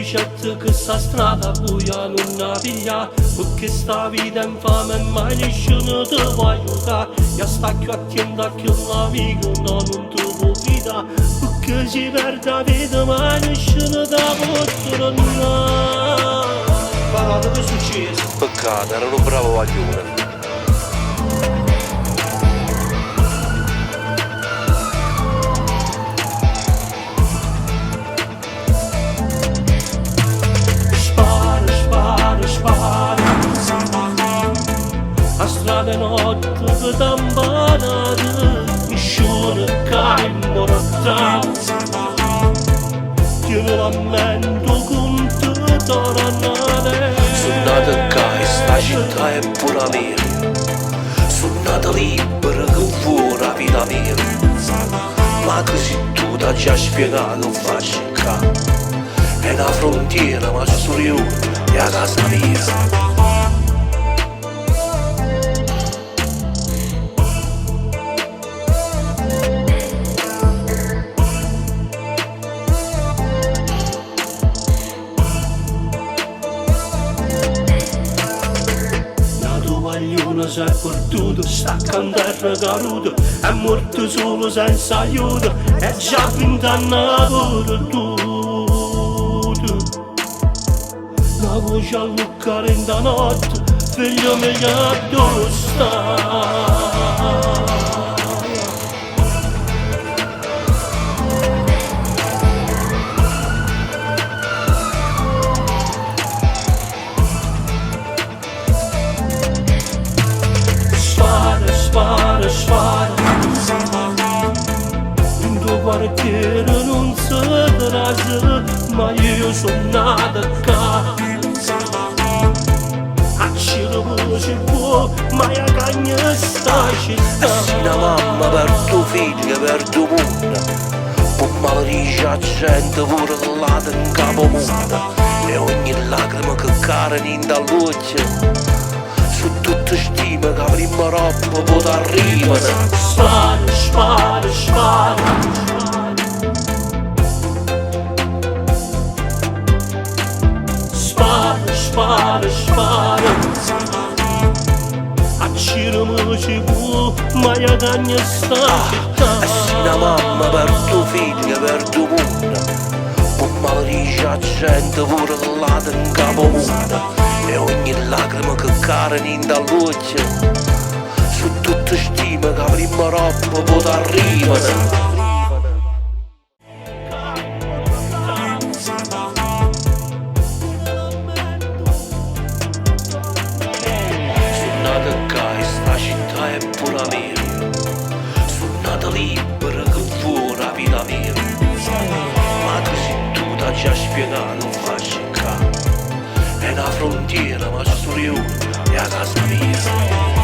Scelto questa strada buia non via, perché sta vita infame e mai nessuno ti può aiutare. Io sto più attento a che l'amico non ti può guidare, perché si perde la vita ma nessuno ti può tornare. Parlate che è successo? Peccato, ero un bravo vaglione. A strada notte che t'ambanate, nessuno che immortale. Tieni la mente con te tornare. Sono nato qua e sta città è pura mia. Sono nato libero che fuori la vita mia. Ma così tu ti hai già spiegato che faccio qua. È una frontiera ma sono io e a casa mia. Guaglione si è perduto, sta cantando caduto, è morto solo senza aiuto, è già vent'anni perduto. La voce a luccare in da notte, figlio mio dove sta? Spara, in tuo quartiere non si trase, ma io sono nata qua. A cielo voce può, ma io cagna sta città. E se una mamma per tuo figlio, per tuo mondo, può maledice a gente pure là in capo mondo. E ogni lacrima che cade in da luce, su tutte stime che prima roba può arrivare. Spara. Spara. A cielo voce può, ma io cagna sta città. E se una mamma per tuo figlio, per tuo mondo, può maledice a gente pure là in capo mondo. E ogni lacrima che cade in da luce, su tutte stime che prima roba può arrivare. Sono nato qua e sta città è pura mia. Sono nato libero che fuori la vita mia. Ma così tu ti hai già spiegato che faccio qua. È una frontiera ma sono io e a casa mia.